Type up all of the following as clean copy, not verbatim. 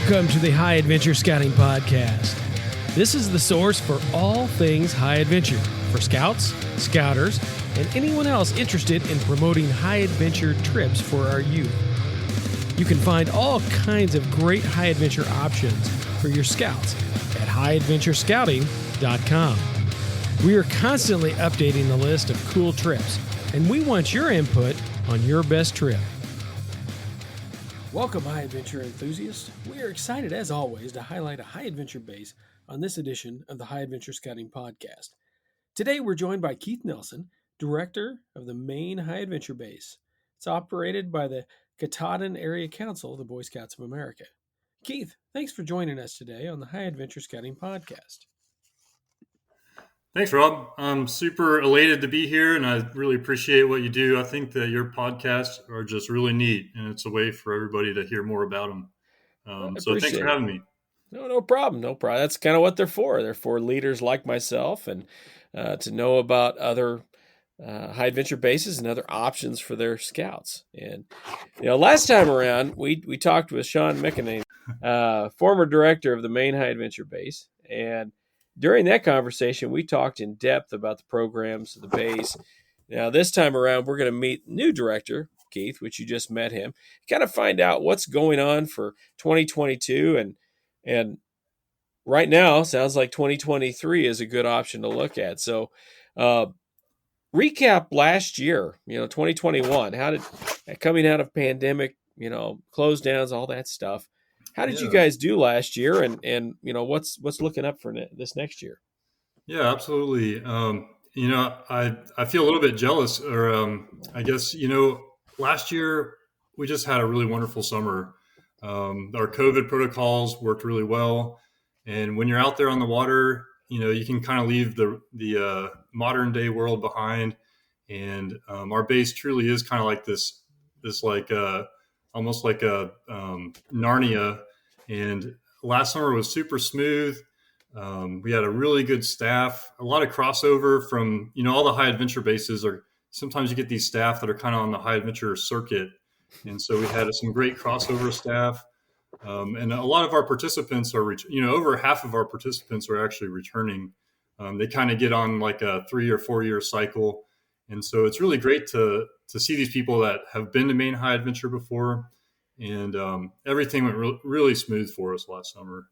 Welcome to the High Adventure Scouting Podcast. This is the source for all things high adventure for scouts, scouters, and anyone else interested in promoting high adventure trips for our youth. You can find all kinds of great high adventure options for your scouts at highadventurescouting.com. We are constantly updating the list of cool trips, and we want your input on your best trip. Welcome, high adventure enthusiasts. We are excited, as always, to highlight a high adventure base on this edition of the High Adventure Scouting Podcast. Today, we're joined by Keith Nelson, director of the Maine High Adventure Base. It's operated by the Katahdin Area Council of the Boy Scouts of America. Keith, thanks for joining us today on the High Adventure Scouting Podcast. Thanks, Rob. I'm super elated to be here, and I really appreciate what you do. I think that your podcasts are just really neat, and it's a way for everybody to hear more about them. So thanks for having me. No problem. That's kind of what they're for. They're for leaders like myself and to know about other high adventure bases and other options for their scouts. And, last time around, we talked with Sean McEnany, former director of the Maine High Adventure Base, and during that conversation, we talked in depth about the programs of the base. Now, this time around, we're going to meet new director, Keith, which you just met him, kind of find out what's going on for 2022. And right now, sounds like 2023 is a good option to look at. So recap last year, 2021, how did, coming out of pandemic, close downs, all that stuff. How did you guys do last year, and what's looking up for this next year? Yeah, absolutely. I feel a little bit jealous, or I guess last year we just had a really wonderful summer. Our COVID protocols worked really well, and when you're out there on the water, you can kind of leave the modern day world behind, and our base truly is kind of like this like almost like a Narnia. And last summer was super smooth. We had a really good staff, a lot of crossover from, all the high adventure bases are, sometimes you get these staff that are kind of on the high adventure circuit. And so we had some great crossover staff. And a lot of our participants are, over half of our participants are actually returning. They kind of get on like a 3 or 4 year cycle. And so it's really great to see these people that have been to Maine High Adventure before. And everything went really smooth for us last summer.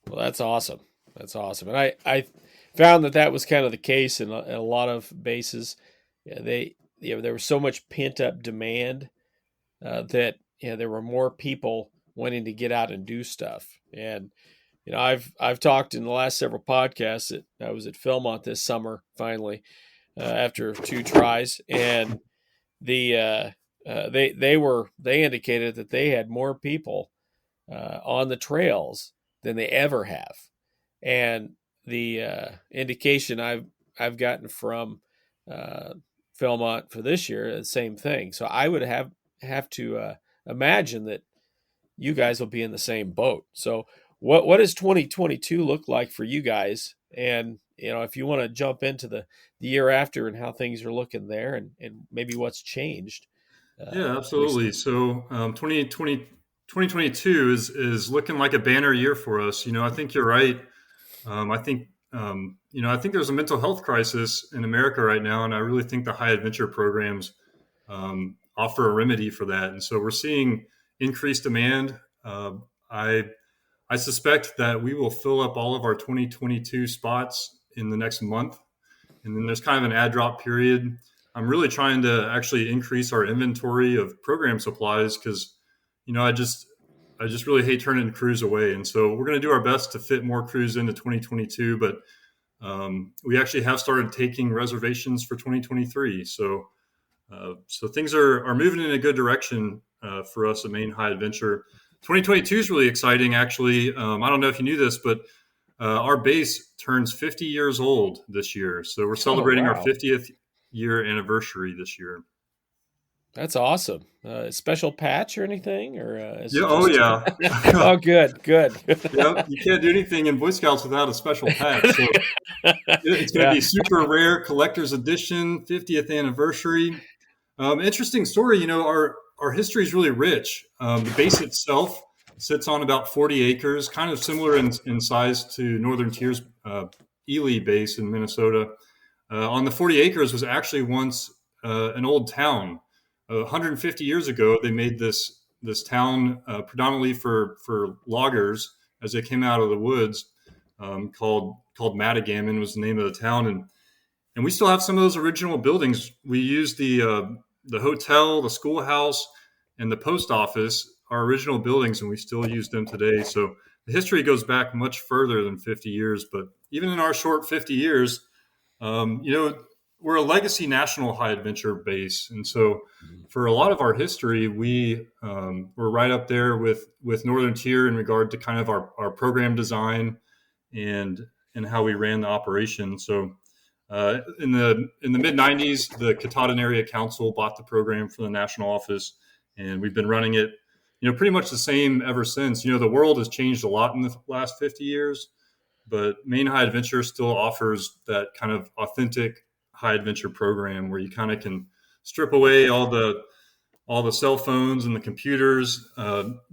Well, that's awesome. And I found that was kind of the case in a lot of bases. There was so much pent up demand that there were more people wanting to get out and do stuff. And I've talked in the last several podcasts that I was at Philmont this summer finally after 2 tries, and they indicated that they had more people on the trails than they ever have, and the indication I've gotten from Philmont for this year, the same thing. So I would have to imagine that you guys will be in the same boat. So what does 2022 look like for you guys? And if you want to jump into the year after and how things are looking there, and maybe what's changed. Yeah, absolutely. So 2022 is looking like a banner year for us. I think you're right. I think there's a mental health crisis in America right now, and I really think the high adventure programs offer a remedy for that. And so we're seeing increased demand. I suspect that we will fill up all of our 2022 spots in the next month, and then there's kind of an add drop period. I'm really trying to actually increase our inventory of program supplies because, I just really hate turning crews away. And so we're going to do our best to fit more crews into 2022, but we actually have started taking reservations for 2023. So things are moving in a good direction for us at Maine High Adventure. 2022 is really exciting, actually. I don't know if you knew this, but our base turns 50 years old this year. So we're celebrating our 50th year anniversary this year. That's awesome. Special patch or anything, or yeah. Oh, good. Yep, you can't do anything in Boy Scouts without a special patch. So it's going to be super rare collector's edition, 50th anniversary. Interesting story. Our history is really rich. The base itself sits on about 40 acres, kind of similar in size to Northern Tier's Ely base in Minnesota. On the 40 acres was actually once an old town. 150 years ago, they made this town predominantly for loggers as they came out of the woods. Called Matagamon was the name of the town, and we still have some of those original buildings. We use the hotel, the schoolhouse, and the post office, our original buildings, and we still use them today. So the history goes back much further than 50 years. But even in our short 50 years, we're a legacy national high adventure base, and so for a lot of our history, we were right up there with Northern Tier in regard to kind of our program design and how we ran the operation. So in the mid 90s, the Katahdin Area Council bought the program from the national office, and we've been running it, pretty much the same ever since. The world has changed a lot in the last 50 years, but Maine High Adventure still offers that kind of authentic high adventure program where you kind of can strip away all the cell phones and the computers,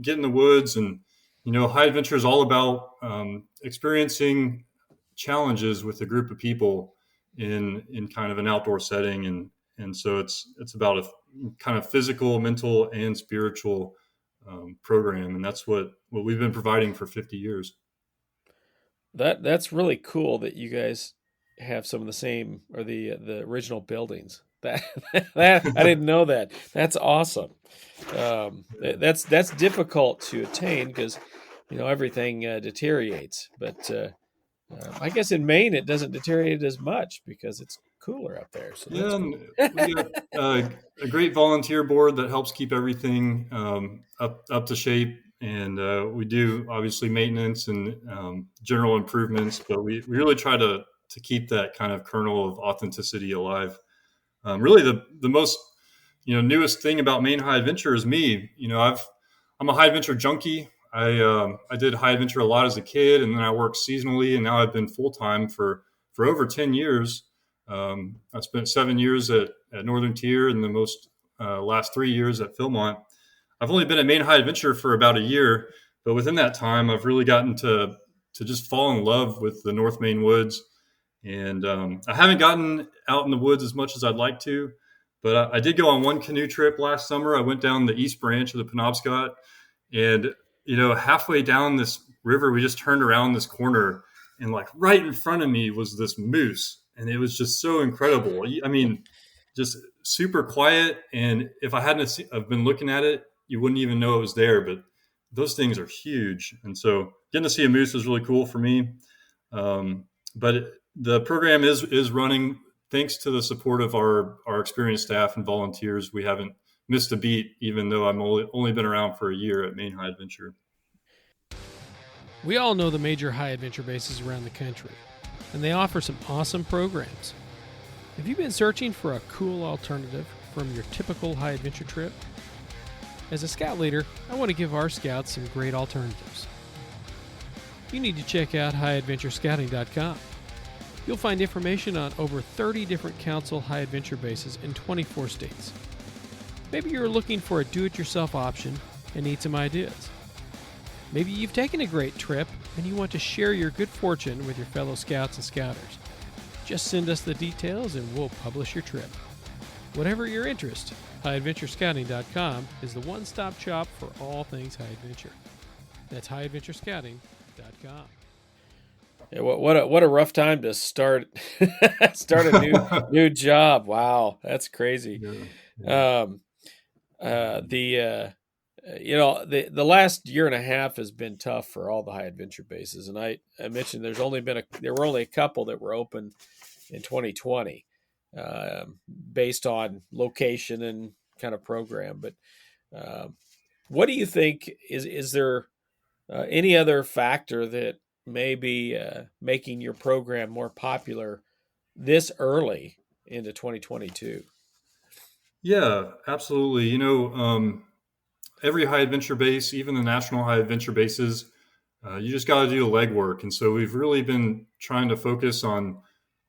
get in the woods, and high adventure is all about experiencing challenges with a group of people in kind of an outdoor setting, and so it's about a kind of physical, mental, and spiritual program, and that's what we've been providing for 50 years. That's really cool that you guys have some of the same or the original buildings. That I didn't know that. That's awesome. That's difficult to attain because everything deteriorates. But I guess in Maine it doesn't deteriorate as much because it's cooler up there. So that's Yeah, cool. and we got a great volunteer board that helps keep everything up to shape. And we do obviously maintenance and general improvements, but we really try to keep that kind of kernel of authenticity alive. Really, the most newest thing about Maine High Adventure is me. I'm a high adventure junkie. I did high adventure a lot as a kid, and then I worked seasonally, and now I've been full time for over 10 years. I spent 7 years at Northern Tier, and the most last 3 years at Philmont. I've only been at Maine High Adventure for about a year, but within that time, I've really gotten to just fall in love with the North Maine woods. And I haven't gotten out in the woods as much as I'd like to, but I did go on one canoe trip last summer. I went down the East Branch of the Penobscot, and halfway down this river, we just turned around this corner, and like right in front of me was this moose, and it was just so incredible. I mean, just super quiet, and if I hadn't have been looking at it, you wouldn't even know it was there. But those things are huge, and so getting to see a moose was really cool for me. But the program is running thanks to the support of our experienced staff and volunteers. We haven't missed a beat, even though I'm only been around for a year at Maine High Adventure. We all know the major high adventure bases around the country, and they offer some awesome programs. Have you been searching for a cool alternative from your typical high adventure trip? As a scout leader, I want to give our scouts some great alternatives. You need to check out highadventurescouting.com. You'll find information on over 30 different council high adventure bases in 24 states. Maybe you're looking for a do-it-yourself option and need some ideas. Maybe you've taken a great trip and you want to share your good fortune with your fellow scouts and scouters. Just send us the details and we'll publish your trip. Whatever your interest, highadventurescouting.com is the one-stop shop for all things high adventure. That's highadventurescouting.com. Yeah, what a rough time to start a new job. Wow, that's crazy. Yeah. The last year and a half has been tough for all the high adventure bases, and I mentioned there were only a couple that were open in 2020, based on location and kind of program. But what do you think is there any other factor that may be making your program more popular this early into 2022? Yeah, absolutely. Every high adventure base, even the national high adventure bases, you just got to do the legwork. And so we've really been trying to focus on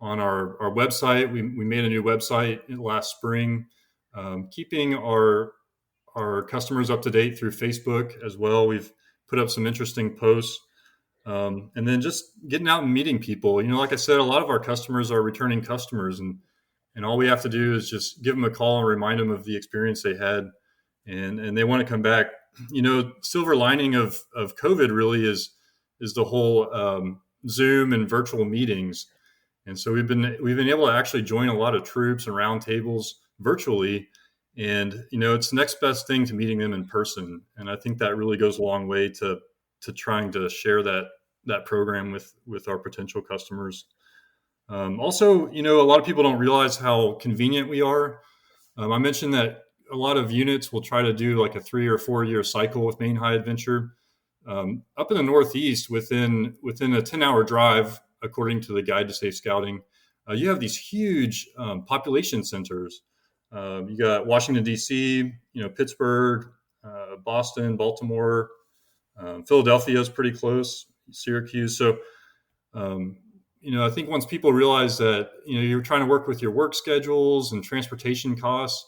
our website. We made a new website last spring, keeping our customers up to date through Facebook as well. We've put up some interesting posts. And then just getting out and meeting people. Like I said, a lot of our customers are returning customers, and all we have to do is just give them a call and remind them of the experience they had, and they want to come back. Silver lining of COVID really is the whole Zoom and virtual meetings. And so we've been able to actually join a lot of troops and roundtables virtually. And, it's the next best thing to meeting them in person. And I think that really goes a long way to trying to share that program with our potential customers. Also, a lot of people don't realize how convenient we are. I mentioned that a lot of units will try to do like a 3 or 4 year cycle with Maine High Adventure. Up in the Northeast, within a 10-hour drive, according to the Guide to Safe Scouting, you have these huge population centers. You got Washington, D.C., Pittsburgh, Boston, Baltimore, Philadelphia is pretty close, Syracuse. So, I think once people realize that, you're trying to work with your work schedules and transportation costs,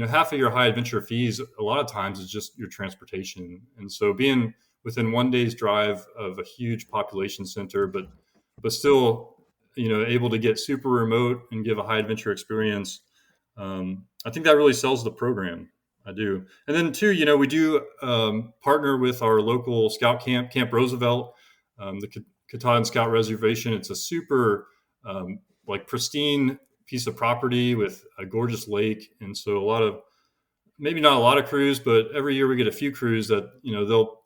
half of your high adventure fees, a lot of times is just your transportation. And so being within 1 day's drive of a huge population center, but still, able to get super remote and give a high adventure experience, I think that really sells the program. I do. And then too, we do partner with our local scout camp, Camp Roosevelt, the Katahdin Scout Reservation. It's a super pristine piece of property with a gorgeous lake. And so maybe not a lot of crews, but every year we get a few crews that,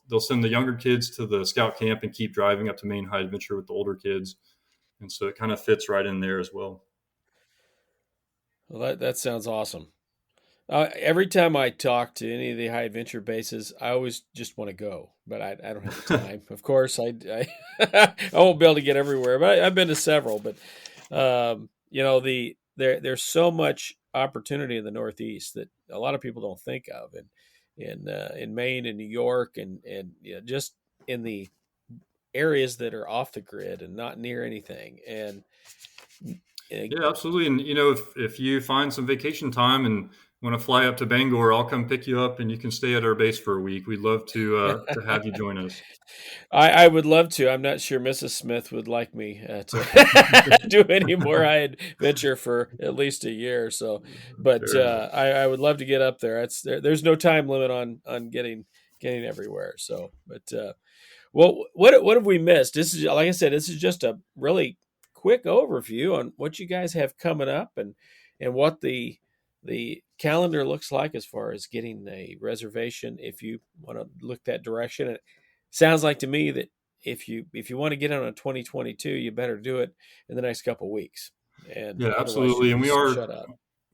they'll send the younger kids to the scout camp and keep driving up to Maine High Adventure with the older kids. And so it kind of fits right in there as well. Well, that sounds awesome. Every time I talk to any of the high adventure bases, I always just want to go, but I don't have the time. Of course, I won't be able to get everywhere, but I've been to several. But there's so much opportunity in the Northeast that a lot of people don't think of, and in Maine and New York, and just in the areas that are off the grid and not near anything. And yeah, absolutely. And if you find some vacation time and want to fly up to Bangor, I'll come pick you up, and you can stay at our base for a week. We'd love to have you join us. I would love to. I'm not sure Mrs. Smith would like me to do any more high adventure for at least a year or so. But I would love to get up there. There's no time limit on getting everywhere. So, but well, what have we missed? This is, like I said, this is just a really quick overview on what you guys have coming up and what the calendar looks like as far as getting a reservation if you want to look that direction. And it sounds like to me that if you want to get on a 2022, you better do it in the next couple of weeks. And yeah, absolutely. And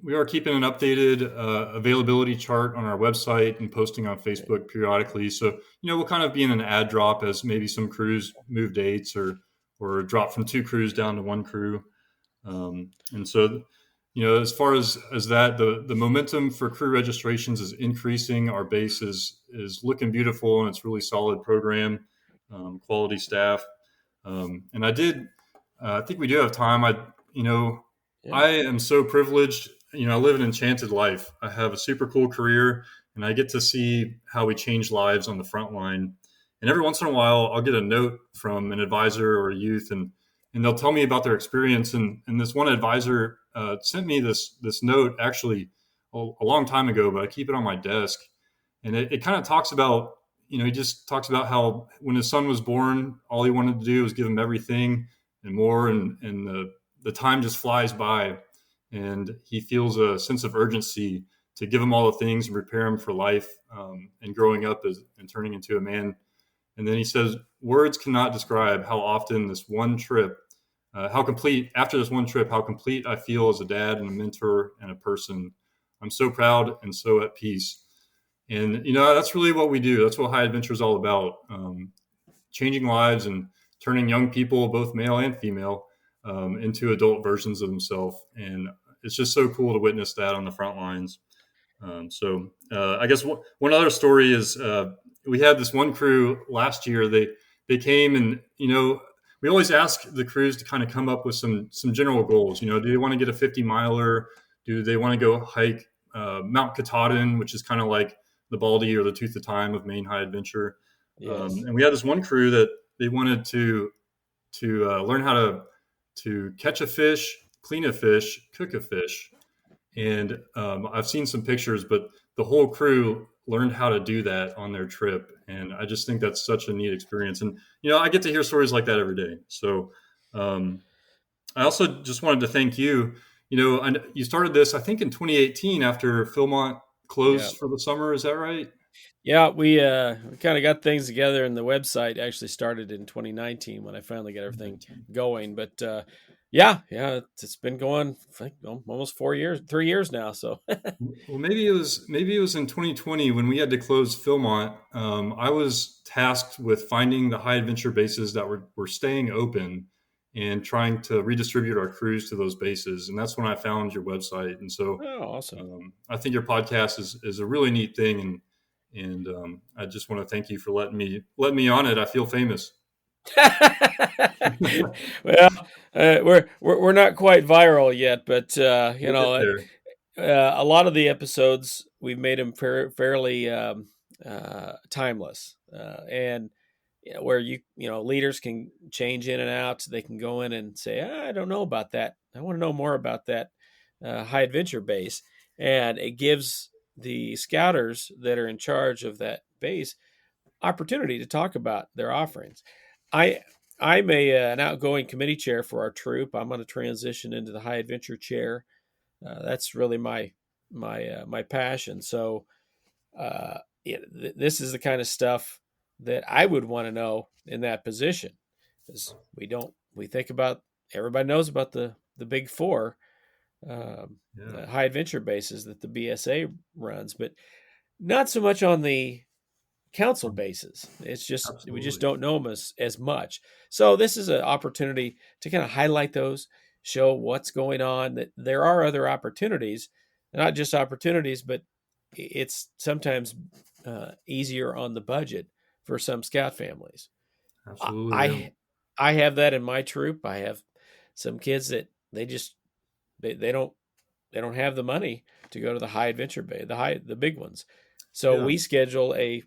we are keeping an updated availability chart on our website and posting on Facebook periodically. So, we'll kind of be in an ad drop as maybe some crews move dates or drop from 2 crews down to 1 crew. And so, as far as that, the momentum for crew registrations is increasing. Our base is looking beautiful, and it's really solid program, quality staff. And I think we do have time. I am so privileged. I live an enchanted life. I have a super cool career, and I get to see how we change lives on the front line. And every once in a while, I'll get a note from an advisor or a youth, and they'll tell me about their experience. And this one advisor sent me this note actually a long time ago, but I keep it on my desk. And it kind of talks about, he just talks about how when his son was born, all he wanted to do was give him everything and more. And the time just flies by. And he feels a sense of urgency to give him all the things and prepare him for life and growing up and turning into a man. And then he says, words cannot describe how often this one trip, after this one trip, how complete I feel as a dad and a mentor and a person. I'm so proud and so at peace. And, that's really what we do. That's what High Adventure is all about. Changing lives and turning young people, both male and female, into adult versions of themselves. And it's just so cool to witness that on the front lines. So I guess one other story is we had this one crew last year. They came and, we always ask the crews to kind of come up with some general goals. Do they want to get a 50 miler? Do they want to go hike Mount Katahdin, which is kind of like the Baldy or the Tooth of Time of Maine High Adventure? Yes. And we had this one crew that they wanted to learn how to catch a fish, clean a fish, cook a fish. And I've seen some pictures, but the whole crew learned how to do that on their trip. And I just think that's such a neat experience. And, I get to hear stories like that every day. So I also just wanted to thank you. And you started this, I think, in 2018 after Philmont closed for the summer. Is that right? Yeah, we kind of got things together, and the website actually started in 2019 when I finally got everything going. But yeah, it's been going, I think, almost 3 years now. So well, maybe it was in 2020 when we had to close Philmont. I was tasked with finding the high adventure bases that were staying open and trying to redistribute our crews to those bases. And that's when I found your website. And so, awesome! I think your podcast is a really neat thing, and I just want to thank you for letting me on it. I feel famous. Well, we're not quite viral yet, but a lot of the episodes we've made them fairly timeless, and where leaders can change in and out. They can go in and say, I don't know about that. I want to know more about that high adventure base, and it gives the scouters that are in charge of that base opportunity to talk about their offerings. I'm an outgoing committee chair for our troop. I'm going to transition into the high adventure chair. That's really my passion. So this is the kind of stuff that I would want to know in that position, because we think about, everybody knows about the big four high adventure bases that the BSA runs, but not so much on the council bases. It's just, Absolutely. We just don't know them as much. So this is an opportunity to kind of highlight those, show what's going on, that there are other opportunities, not just opportunities, but it's sometimes easier on the budget for some scout families. Absolutely. I have that in my troop. I have some kids that they don't have the money to go to the high adventure bay, the big ones. So we schedule a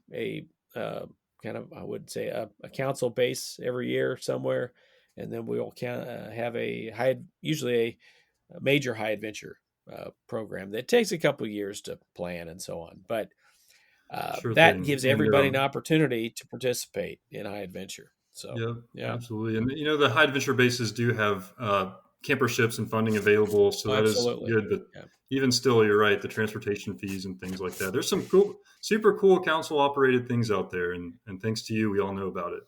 kind of, I would say, a council base every year somewhere, and then we will have usually a major high adventure program that takes a couple of years to plan and so on. But that gives everybody an opportunity to participate in high adventure. So yeah, absolutely. And the high adventure bases do have camper ships and funding available, so that is good. But even still, you're right, the transportation fees and things like that. There's some super cool council operated things out there, and thanks to you, we all know about it.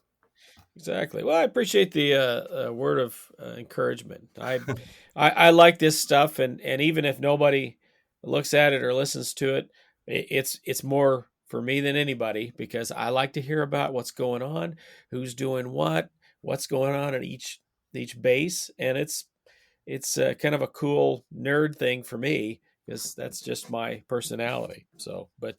Exactly. Well, I appreciate the word of encouragement. I like this stuff, and even if nobody looks at it or listens to it, it's more for me than anybody, because I like to hear about what's going on, who's doing what's going on at each base, and it's kind of a cool nerd thing for me, because that's just my personality. So, but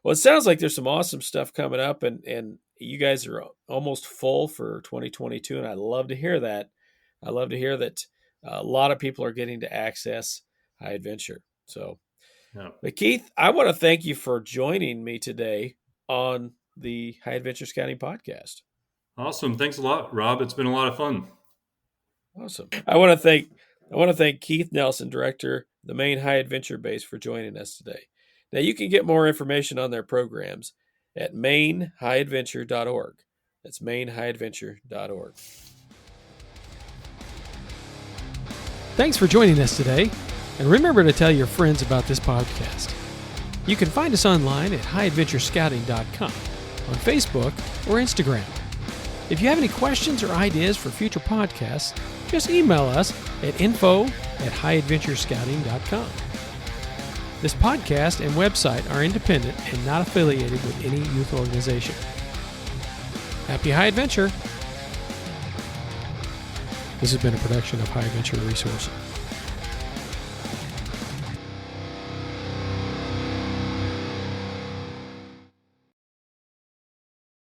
well, it sounds like there's some awesome stuff coming up, and you guys are almost full for 2022, and I love to hear that. I love to hear that a lot of people are getting to access high adventure. So, but Keith, I want to thank you for joining me today on the High Adventure Scouting Podcast. Awesome. Thanks a lot, Rob. It's been a lot of fun. Awesome. I want to thank Keith Nelson, director of the Maine High Adventure Base, for joining us today. Now, you can get more information on their programs at mainehighadventure.org. That's mainehighadventure.org. Thanks for joining us today, and remember to tell your friends about this podcast. You can find us online at highadventurescouting.com, on Facebook or Instagram. If you have any questions or ideas for future podcasts, just email us at info@highadventurescouting.com. This podcast and website are independent and not affiliated with any youth organization. Happy High Adventure! This has been a production of High Adventure Resources.